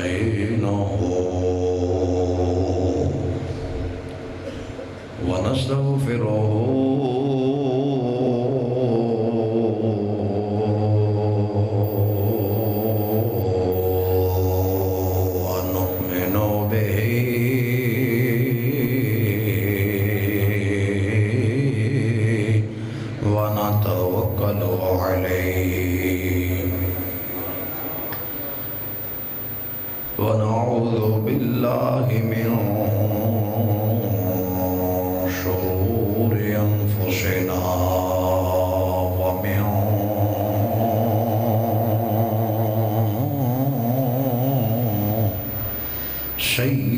ونستعينه ونستغفره ونؤمن به ونتوكل عليه ونعوذ بالله من شرور أنفسنا ومن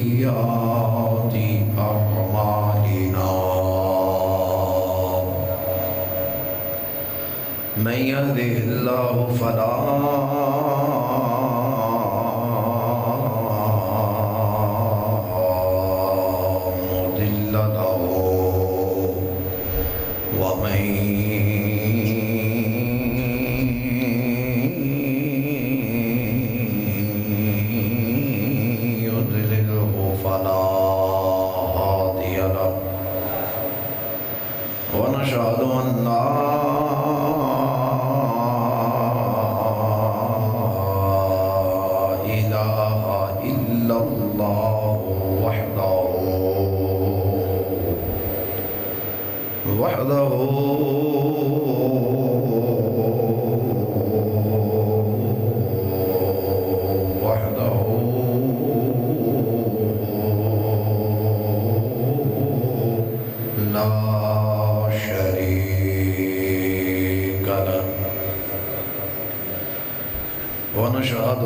سيئات أعمالنا من يهده الله فلا مضل له ومن يضلله فلا هادي له ونشهد أن لا إله إلا الله وحده لا شريك له ونشهد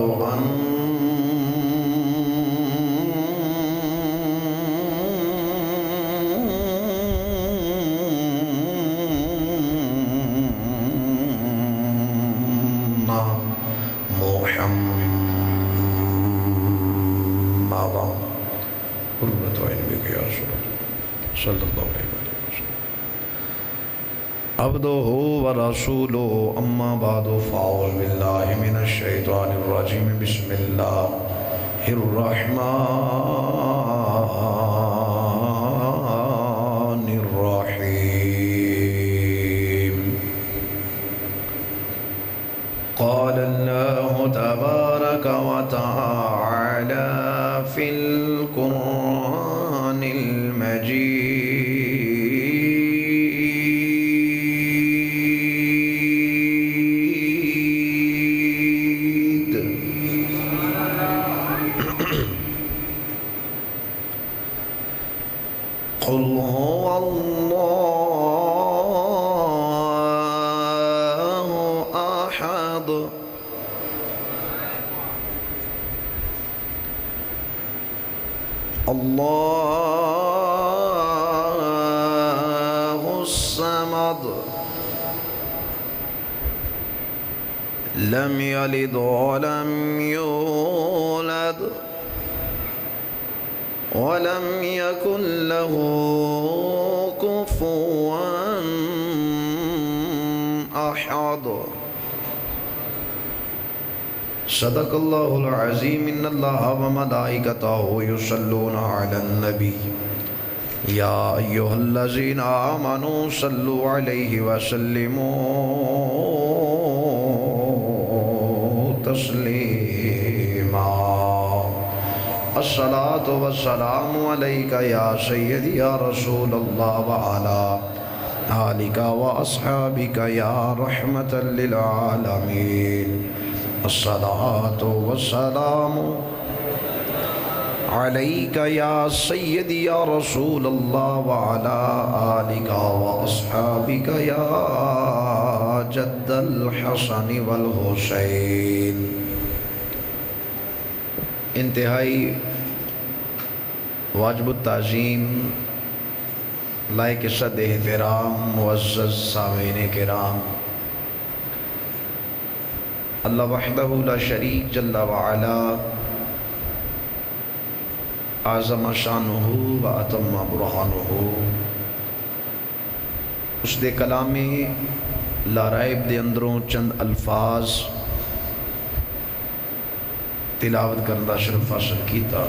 محمدا قرة عين بك يا رسول الله صلى الله عليه وسلم عبده ورسوله أما بعد فأعوذ بالله من الشيطان الرجيم بسم الله الرحمن الرحيم قال الله تبارك وتعالى في القرآن المجيد قل هو الله أحد الله الصمد لم يلد ولم يولد ولم يكن له كفوا أحد صدق الله العظيم إن الله وملائكته يصلون على النبي يا أيها الذين آمنوا صلوا عليه وسلموا تسليما الصلاة والسلام عليك يا سيدي يا رسول الله وعلى آلك وأصحابك يا رحمة للعالمين الصلاة والسلام عليك يا سيدي يا رسول الله وعلى آلك وأصحابك يا جد الحسن والحسين انتہائی واجب التعظیم لائق صد احترام معزز سامعین کرام اللہ وحدہ لا شریک جل وعلا اعظم شانہ و اتم برہانہ اس دے کلام لا رائب دے اندروں چند الفاظ تلاوت کرنا شرف حاصل کیتا۔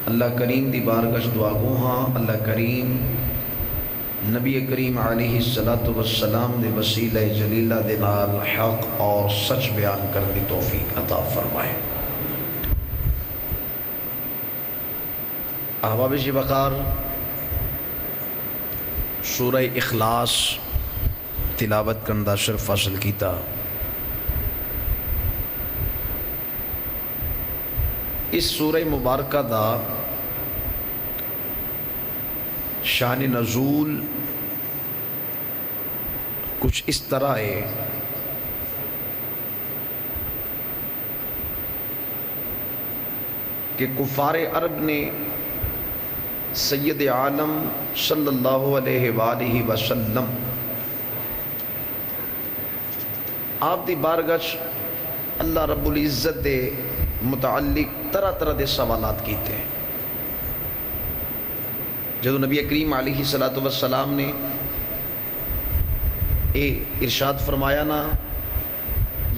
اللہ کریم دی بارگاہ دعا گو ہاں اللہ کریم نبی کریم علیہ الصلوۃ والسلام دے وسیلہ جلیلہ دے نال حق اور سچ بیان کرنے دی توفیق عطا فرمائے۔ احباب وقار، سورہ اخلاص تلاوت کرنا شرف حاصل کیتا۔ اس سورہ مبارکہ دا شان نزول کچھ اس طرح ہے کہ کفار عرب نے سید عالم صلی اللہ علیہ وآلہ وسلم آپ دی بارگاہ اللہ رب العزت دے متعلق طرح طرح دے سوالات کیتے ہیں۔ جدو نبی کریم علیہ الصلوۃ والسلام نے ارشاد فرمایا نا،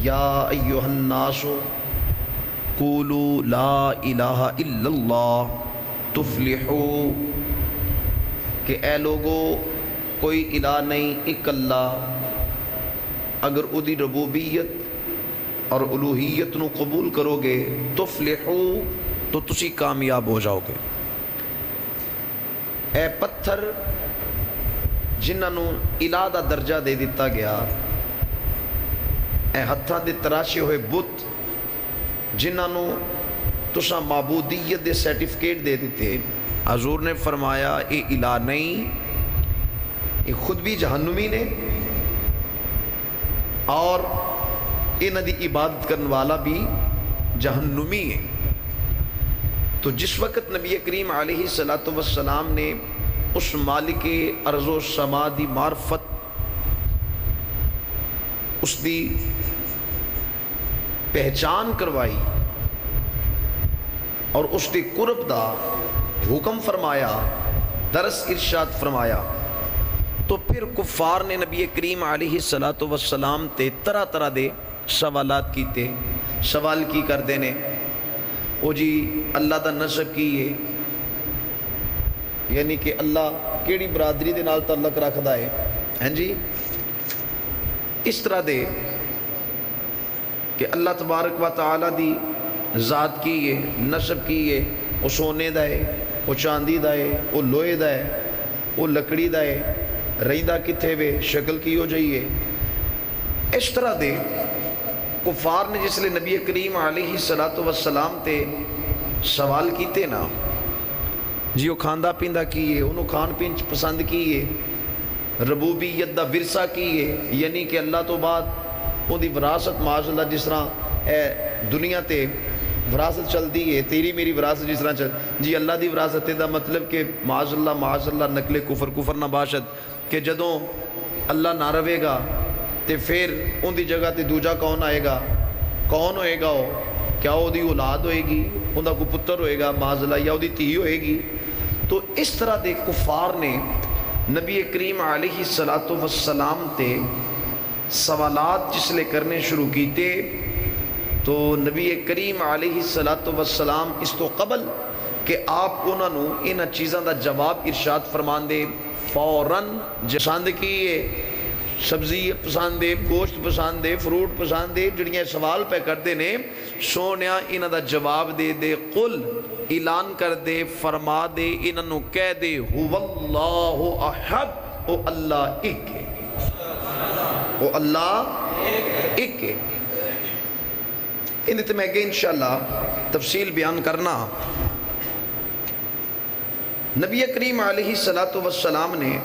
یا ایھا الناس قولوا لا الہ الا اللہ تفلحوا، کہ اے لوگو کوئی الہ نہیں ایک اللہ، اگر او دی ربوبیت اور الوہیت نو قبول کرو گے تفلحوا تو تسی کامیاب ہو جاؤ گے۔ اے پتھر جنہاں نو الہ دا درجہ دے دیتا گیا، اے ہتھاں دے تراشے ہوئے بت جنہاں نو تساں معبودیت دے سرٹیفکیٹ دے دیتے، حضور نے فرمایا اے الہ نہیں، یہ خود بھی جہنمی نے اور انہاں دی عبادت کرنے والا بھی جہنمی ہے۔ تو جس وقت نبی کریم علیہ الصلوۃ والسلام نے اس مالک ارض و سما دی معرفت، اس دی پہچان کروائی اور اس دی قرب دا حکم فرمایا، درس ارشاد فرمایا، تو پھر کفار نے نبی کریم علیہ الصلوۃ والسلام تے طرح طرح دے سوالات کیتے۔ سوال کی کردے نے، او جی اللہ دا نسب کی ہے، یعنی کہ اللہ کیڑی برادری دے نال تعلق رکھدا ہے، ہیں جی اس طرح دے کہ اللہ تبارک و تعالی دی ذات کی ہے، نسب کی ہے، وہ سونے دا ہے، وہ چاندی دا ہے، وہ لوہے دا ہے، وہ لکڑی دا ہے، رہندا کتھے وے، شکل کی ہو جائیے۔ اس طرح دے کفار نے جس لئے نبی کریم علیہ الصلوۃ والسلام تے سوال کیتے نا، جی وہ کھاندہ پیندہ کی ہے، انہوں کھان پین پسند کی ہے، ربوبیت دا ورثہ کی ہے، یعنی کہ اللہ تو بعد وہ دی وراثت معاذ اللہ جس طرح اے دنیا تے وراثت چلتی ہے، تیری میری وراثت جس طرح چل جی اللہ دی وراثت دا مطلب کہ معاذ اللہ نقل کفر نہ باشد، کہ جدوں اللہ نہ روے گا تے پھر ان دی جگہ تے دوجا کون آئے گا، کون ہوئے گا وہ، کیا وہ دی اولاد ہوئے گی، ان دا کوئی پتر ہوئے گا معاذ اللہ، یا وہ دی تھی ہوئے گی۔ تو اس طرح دے کفار نے نبی کریم علیہ الصلوۃ والسلام تے سوالات جس لے کرنے شروع کیتے، تو نبی کریم علیہ الصلوۃ والسلام اس تو قبل کہ آپ انہوں نے ان چیزاں دا جواب ارشاد فرمان دے، فوراً پسند کیے، سبزی پسند دے، گوشت پسند دے، فروٹ پسند دے، جڑیاں سوال پہ کرتے نے، سونیا انہاں دا جواب دے دے، قل اعلان کر دے، فرما دے، انہوں کہہ دے، هو اللہ احد، او اللہ ایک ہے، او اللہ ایک ہے۔ انہیں میں کہ انشاءاللہ تفصیل بیان کرنا۔ نبی کریم علیہ الصلوۃ والسلام نے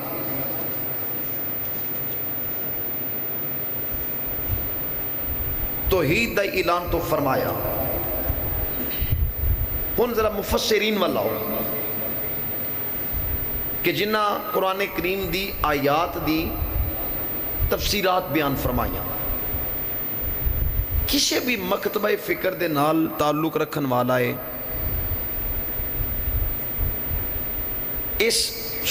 توحید دا اعلان تو فرمایا۔ ہن ذرا مفسرین والا ہو کہ جنہ قرآن کریم دی آیات دی تفسیرات بیان فرمائیاں، کسی بھی مکتبہ فکر دے نال تعلق رکھن والا ہے، اس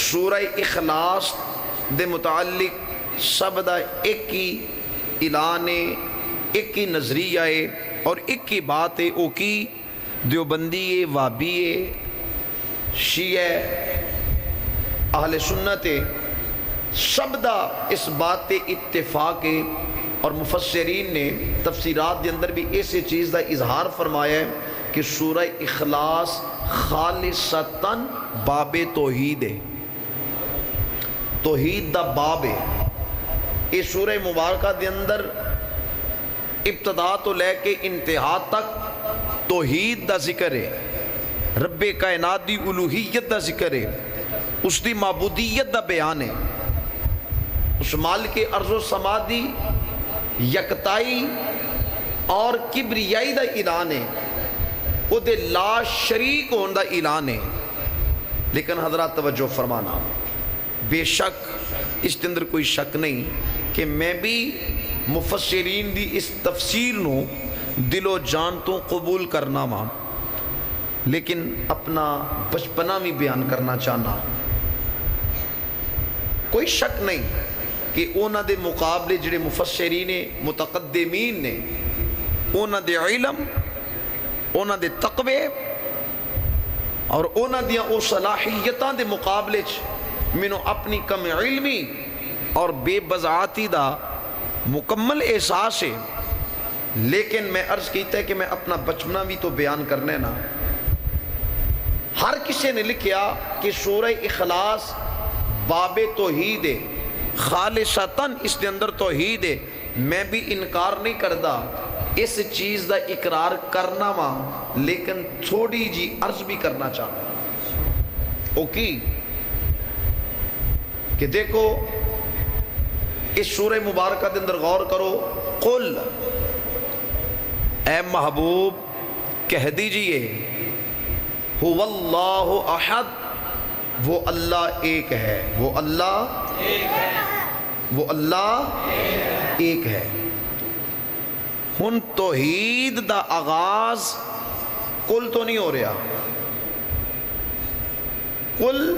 سورہ اخلاص دے متعلق سب دا ایک ہی اعلان ہے، ایک ہی نظریہ ہے اور ایک کی بات ہے او کی دیوبندی ہے، وابی ہے، شیعہ اہل سنت ہے، سب دا اس بات تے اتفاق ہے۔ اور مفسرین نے تفسیرات دے اندر بھی ایسے چیز دا اظہار فرمایا ہے کہ سورہ اخلاص خالصتاً باب توحید ہے، توحید دا باب ہے۔ اس سورہ مبارکہ دے اندر ابتدا تو لے کے انتہا تک توحید دا ذکر ہے، رب کائنات دی الوہیت دا ذکر ہے، اس دی معبودیت دا بیان ہے، اس مالک ارض و سما دی یکتائی اور کبریائی دا اعلان ہے، او دے لا شریک ہون دا اعلان ہے۔ لیکن حضرات توجہ فرمانا، بے شک اس کے اندر کوئی شک نہیں کہ میں بھی مفسرین دی اس تفسیر نو دل و جان تو قبول کرنا ماں، لیکن اپنا بچپنا بھی بیان کرنا چاہنا۔ کوئی شک نہیں کہ اونا دے مقابلے جڑے مفسرین متقدمین نے، اونا دے علم، اونا دے تقوی اور اونا دیا او صلاحیتاں دے مقابلے منو اپنی کم علمی اور بے بضاعتی دا مکمل احساس ہے۔ لیکن میں عرض کیتا ہے کہ میں اپنا بچپنا بھی تو بیان کرنے نا۔ ہر کسی نے لکھیا کہ سورہ اخلاص باب توحید ہے، خالصتاً اس کے اندر توحید ہے۔ میں بھی انکار نہیں کردا، اس چیز دا اقرار کرنا ماں، لیکن تھوڑی جی عرض بھی کرنا چاہتا اوکی کہ دیکھو اس سورہ مبارکہ کے اندر غور کرو۔ قل، اے محبوب کہہ دیجئے، هو اللہ احد، وہ اللہ ایک ہے، وہ اللہ ایک ہے، وہ اللہ ایک ہے۔ ہن توحید دا آغاز کل تو نہیں ہو رہا، کل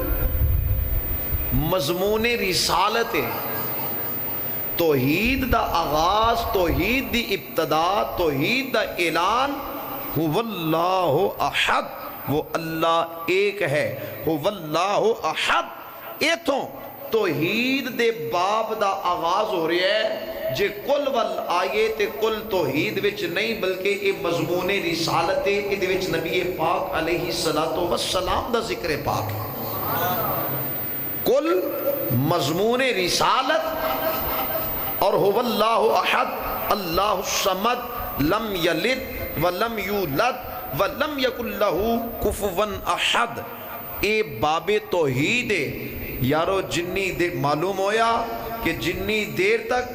مضمون رسالت ہے۔ توحید دا آغاز، توحید دی ابتدا، توحید دا اعلان، هو اللہ احد، وہ اللہ ایک ہے، هو اللہ احد۔ ایتھوں توحید دے باب دا آغاز ہو رہا ہے۔ جے کل ول آئے تے کل توحید وچ نہیں بلکہ یہ مضمون رسالت ہے، یہ وچ نبی پاک علیہ السلام دا ذکر پاک ہے۔ کل مضمون رسالت اور هو اللہ احد، اللہ الصمد، لم یلد ولم یولد ولم یکن لہ کفوا احد، اے باب توحید ہے۔ یارو جنی دیر معلوم ہویا کہ جنی دیر تک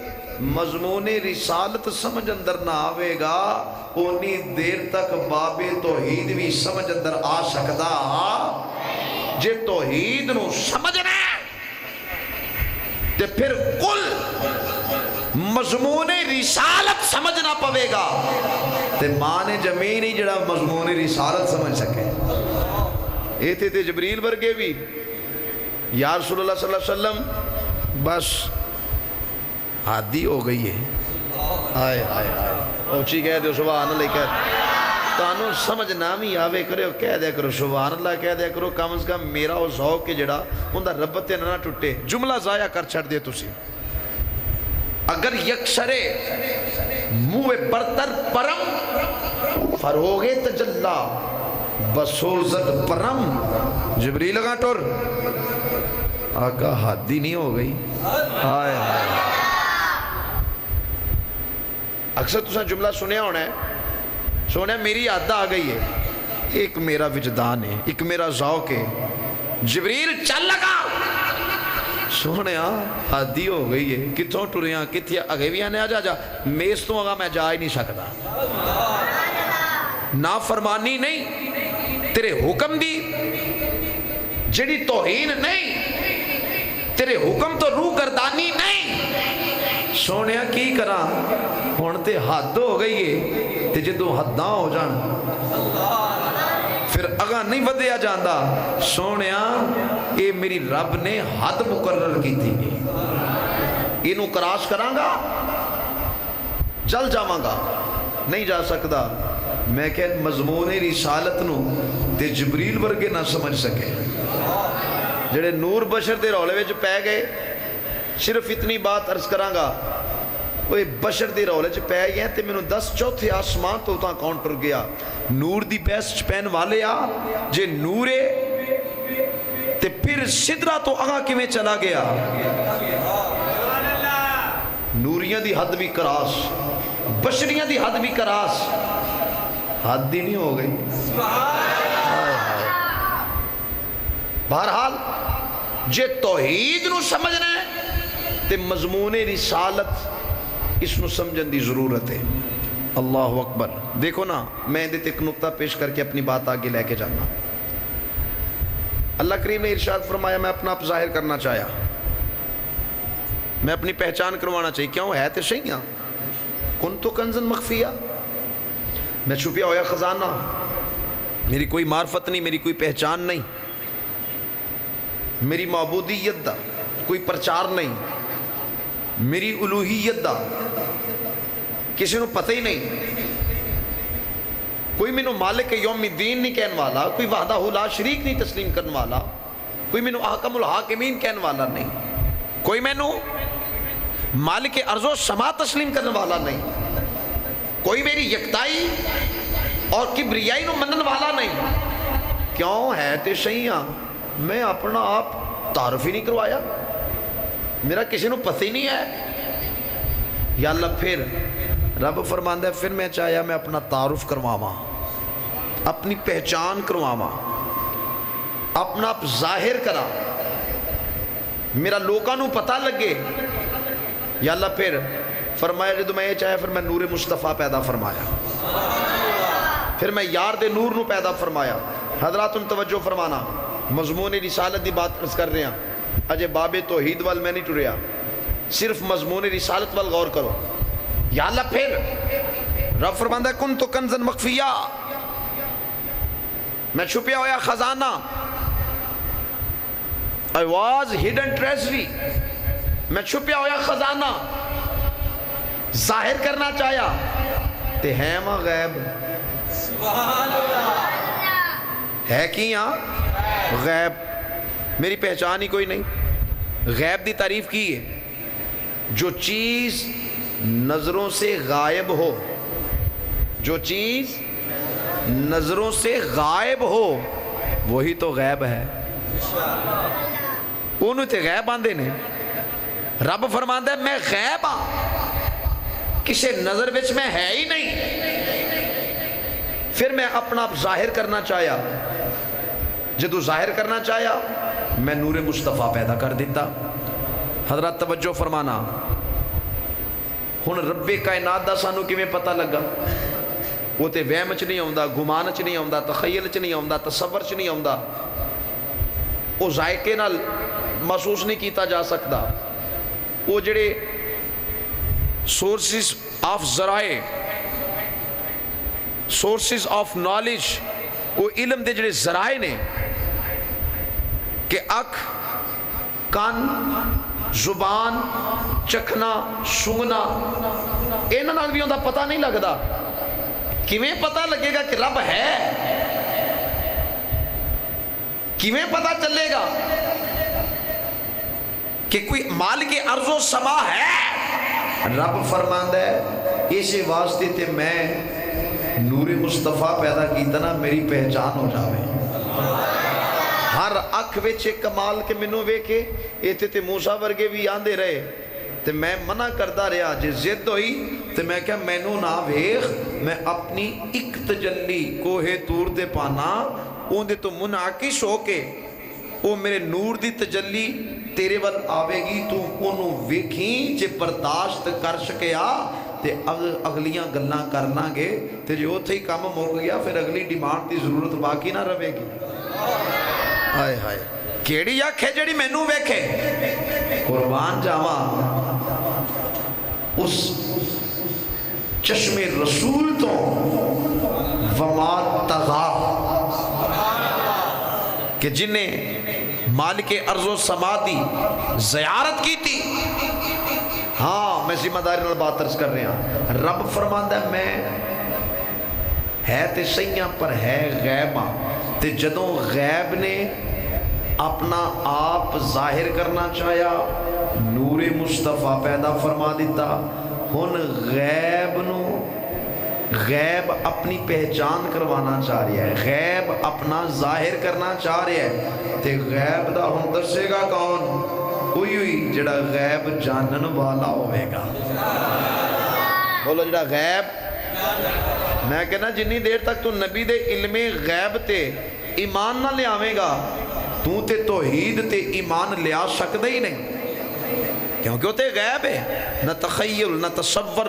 مضمون رسالت سمجھ اندر نہ آوے گا، اونی دیر تک باب توحید بھی سمجھ اندر آ سکتا۔ جے توحید نو سمجھنا ہے تے پھر کل مضمون رسالت سمجھنا پوے گا، تے ماں نے جمین ہی جڑا مضمون رسالت سمجھ سکے۔ اے تھے جبریل برگے بھی، یا رسول اللہ صلی اللہ علیہ وسلم بس عادی ہو گئی ہے۔ آئے آئے آئے اوچی کہہ دو سبحان اللہ، کہہ تانوں سمجھ نامی آوے کرے کہہ دیا کرو سبحان اللہ، کہہ دیا کرو کم از کم میرا وہ ذوق کے جڑا ان دا ربط نہ ٹوٹے۔ جملہ ضائع کر چھڑ دے تسی۔ اگر یکسرے منہ برتر پرم فروغ تجلا بسوزت پرم، جبریل لگا ٹور آقا حادی نہیں ہو گئی۔ آئے آئے اکثر تسا جملہ سنیا ہونا ہے، سونے میری عادت آ گئی ہے، ایک میرا وجدان ہے، ایک میرا ذوق ہے۔ جبریل چل لگا، سونے عادی ہو گئی ہے، کتوں ٹریاں کتھیا اگے بھی آنے آجا جا، میز تو آگا میں جا ہی نہیں سکتا۔ نافرمانی نہیں، تیرے حکم دی جڑی توہین نہیں، تیرے حکم تو روح گردانی نہیں۔ سونے کی کرا ہونتے حد ہو گئی ہے، تے جدو حداں ہو جان پھر اگاں نہیں ودیا جاندہ۔ سونیا اے میری رب نے حد مقرر کی تھی، انہوں کراس کرانگا جل جاواں گا، نہیں جا سکتا. میں کہ مضمون رسالت نو تے جبریل ورگے نہ سمجھ سکے جڑے نور بشر دے رولے وچ پے گئے. صرف اتنی بات عرض کراں گا, وہ بشر دے رولے چ پے گئے تے مینوں 10 چوتھے آسمان تو تاں کون ٹر گیا. نور دی بحث چ پین والے آ جے نورے تے پھر سدرا تو اگاں کیویں چلا گیا. نوریاں دی حد بھی کراس, بشریاں دی حد بھی کراس, حد ہی نہیں ہو گئی. بہرحال جے توحید نو سمجھنا ہے تے مضمون رسالت اس نو سمجھن دی ضرورت ہے. اللہ اکبر. دیکھو نا, میں دے ایک نقطہ پیش کر کے اپنی بات آگے لے کے جانا. اللہ کریم نے ارشاد فرمایا میں اپنا آپ ظاہر کرنا چاہیا, میں اپنی پہچان کروانا چاہیے. کیوں ہے تے صحیح ہاں, کن تو کنزن مخفیہ, میں چھپیا ہویا خزانہ, میری کوئی معرفت نہیں, میری کوئی پہچان نہیں, میری معبودیت دا کوئی پرچار نہیں, میری الوہیت دا کسی نو پتہ ہی نہیں, کوئی مینو مالک یوم الدین نہیں کہنے والا, کوئی وحدہ لا شریک نہیں تسلیم کرنے والا, کوئی مینو احکم الحاکمین کہنے والا نہیں, کوئی مینو مالک ارض و سما تسلیم کرنے والا نہیں, کوئی میری یکتائی اور کبریائی نو منن والا نہیں. کیوں ہے تے صحیح ہاں, میں اپنا آپ تعارف ہی نہیں کروایا, میرا کسی نو پتہ ہی نہیں ہے. یا اللہ پھر رب فرماندہ ہے پھر میں چاہیا میں اپنا تعارف کرواواں, اپنی پہچان کرواواں, اپنا آپ ظاہر کرا, میرا لوکاں نو پتہ لگے. یا اللہ پھر فرمایا جدو میں یہ چاہیا پھر میں نور مصطفیٰ پیدا فرمایا, پھر میں یار دے نور نو پیدا فرمایا. حضرات توجہ فرمانا, مضمون رسالت دی بات عرض کر رہے ہیں, اجے باب توحید وال میں نہیں ٹریا, صرف مضمون رسالت وال غور کرو. یا اللہ پھر رب فرماندہ ہے کن تو کنزن مخفیہ, میں چھپیا ہویا خزانہ, I was hidden treasury, میں چھپیا ہویا خزانہ ظاہر کرنا چاہیا تے ہے ماں غیب. ہے کی ہاں غیب, میری پہچان ہی کوئی نہیں. غیب دی تعریف کی ہے جو چیز نظروں سے غائب ہو, جو چیز نظروں سے غائب ہو وہی تو غیب ہے. انہوں تے غیب آندے نے. رب فرماندہ ہے میں غیب ہاں, کسی نظر وچ میں ہے ہی نہیں. پھر میں اپنا ظاہر کرنا چاہیا, جدو ظاہر کرنا چاہیا میں نور مصطفیٰ پیدا کر دیتا. حضرات توجہ فرمانا, ہن رب کائنات دا سانو کیویں پتہ لگا؟ وہ تے وہم چ نہیں آوندا, گمان چ نہیں آوندا, تخیل چ نہیں آوندا, تصور چ نہیں آوندا, وہ ذائقے نال محسوس نہیں کیتا جا سکتا. وہ جڑے سورسز آف ذرائع, سورسز آف نالج, وہ علم دے جڑے ذرائع نے کہ اکھ, کان, زبان, چکھنا, سونگنا, انہاں نال بھی اوندا پتہ نہیں لگدا. کیویں پتہ لگے گا کہ رب ہے؟ کیویں پتہ چلے گا کہ کوئی مالک ارض و سما ہے؟ رب فرماندہ ہے اسی واسطے تے میں نور مصطفیٰ پیدا کیتا نا میری پہچان ہو جاوے. ہر اکھ وچ کمال کے منو ویکھے, ایتھے تے موسیٰ ورگے بھی آندے رہے تے میں منع کردا رہا. جے ضد ہوئی تے میں کہا مینوں نہ ویکھ, میں اپنی ایک تجلی کوہ طور تے پانا, اون دے تو منعکس ہو کے وہ میرے نور دی تجلی تیرے ول آوے گی, تو انہوں ویکھیں جے برداشت کر سکیا تے اگلیاں گلاں کرنا گے, تے جو تھے ہی کام مک گیا پھر اگلی ڈیمانڈ دی ضرورت باقی نہ رہے گی. ہائے ہائے کیڑی اکھ ہے جڑی مینوں ویکھے؟ قربان جاواں اس چشم رسول تو وما تغا کہ جنہیں مالک ارض و سما دی زیارت کی تھی. ہاں میں ذمہ داری نال بات عرض کر رہا ہوں. رب فرماندہ ہے میں ہے تے سیاں پر ہے غیباں تے جدوں غیب نے اپنا آپ ظاہر کرنا چاہیا نور مصطفیٰ پیدا فرما دیتا ہن غیب اپنی پہچان کروانا چاہ رہا ہے غیب اپنا ظاہر کرنا چاہ رہا ہے تے غیب دا ہن دسے گا کون ہوئی جڑا غیب جانن والا ہوئے گا بولو جڑا غیب میں کہنا جنی دیر تک تو نبی دے علم غیب تے ایمان نہ لے آویں گا تو تے توحید تے ایمان لے آ سکتا ہی نہیں کیونکہ وہ تے غیب ہے نہ تخیل نہ تصور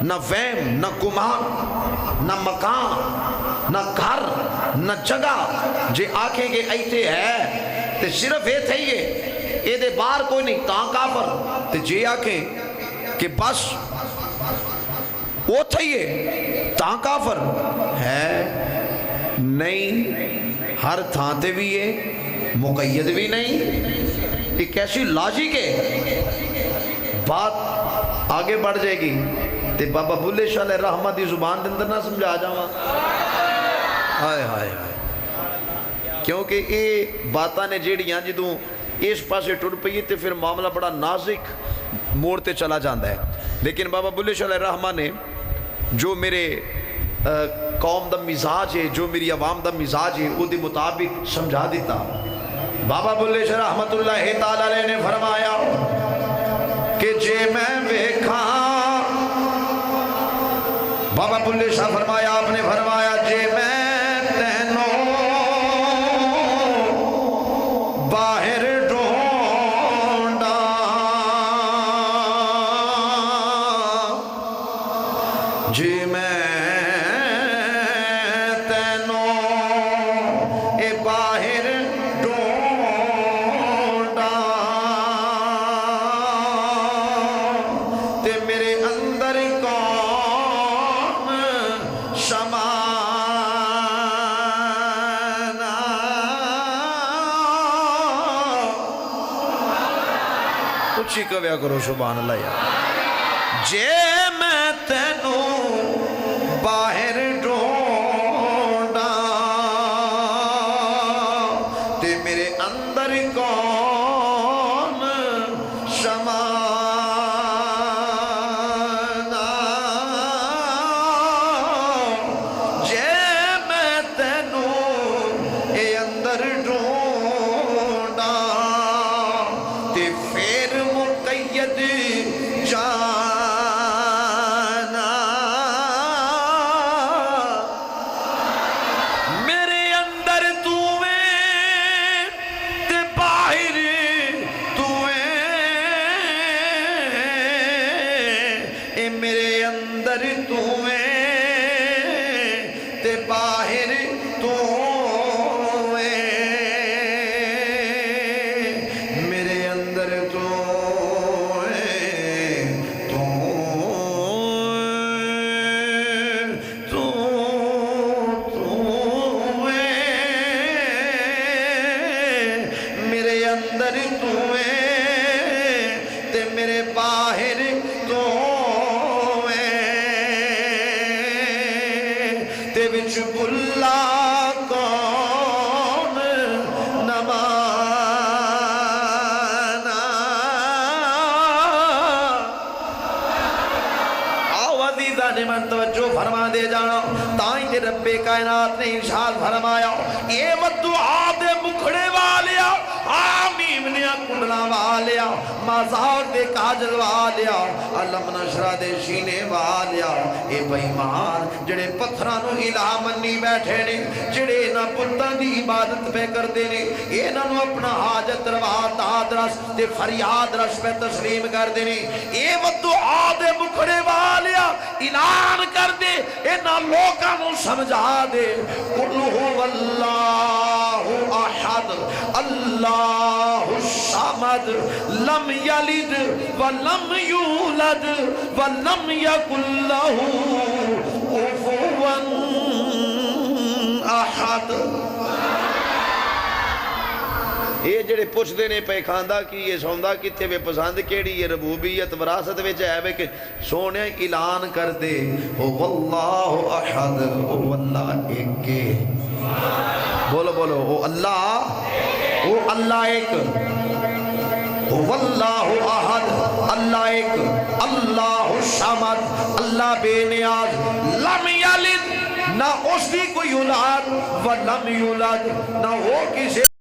نہ وہم نہ گمان نہ مکان نہ گھر نہ جگہ جے آنکھیں کے ایتے ہے تے صرف یہ تھے یہ دے باہر کوئی نہیں تاں کافر تے جے آنکھیں کہ بس وہ تھے یہ تاں کافر ہے نہیں ہر تھانتے بھی یہ مقید بھی نہیں یہ کیسی لاجک ہے بات آگے بڑھ جائے گی تے بابا بلے شاہ علیہ رحمہ دی زبان دندر نہ سمجھا جاواں ہائے ہائے ہائے کیونکہ یہ باتاں نے جیڑیاں جدوں اس پاسے ٹر پئی تے پھر معاملہ بڑا نازک موڑ تے چلا جاندہ ہے لیکن بابا بلے شاہ علیہ رحمہ نے جو میرے قوم دا مزاج ہے جو میری عوام دا مزاج ہے وہ دی مطابق سمجھا دیتا بابا بلے شاہ رحمت اللہ تعالیٰ علیہ نے فرمایا کہ جے میں ویکھاں بابا بلے شاہ فرمایا آپ نے فرمایا جے میں تینوں باہر ڈھونڈا جے میں تینوں اے باہر ڈھونڈا تے میرے اندر اچھی کہویا کرو سبحان اللہ یا جے میں تینوں باہر ڈھونڈا تے میرے اندر کون شمانا جے میں تینوں اے اندر ڈھونڈا تے پھر مقید جانا میرے اندر تو ہے تے باہر تو ہے اے میرے اندر تو ہے تے باہر تو اندر تو ہے تے میرے باہر تو ہے تے وچ بلا کون نمانا آو عزیزان من توجہ فرما دے جانا تائیں تے رب کائنات نے ارشاد فرمایا اے دعا دے مکھڑے والیا آمین نے کنڈلا والیا مازاق دے کاجل والیا علم نشرہ دے شینے والیا اے بیمان جڑے پتھرانو الہ منی بیٹھے نے جڑے نا پتن دی عبادت پہ کر دینے اے نانو اپنا حاجت روا داد رس دے فریاد رس پہ تسلیم کر دینے اے دعا دے مکھڑے والیا اعلان کر دے اے نا لوگاں نو سمجھا دے قل هو اللہ احد اللہ الصمد لم یلد ولم یولد ولم یکن لہ کفوا احد یہ جڑے پوچھتے نے پے کھاندا کی یہ سوندا کتنے وے پسند کیڑی یہ ربوبیت وراثت وچ ہے وے کہ سونے اعلان کر دے ہو واللہ احد او اللہ ایک کے بولو بولو او اللہ ایک واللہ احد اللہ ایک اللہ الصمد اللہ بے نیاز لم یلد نہ اس کی کوئی اولاد ولم یولد نہ وہ کسی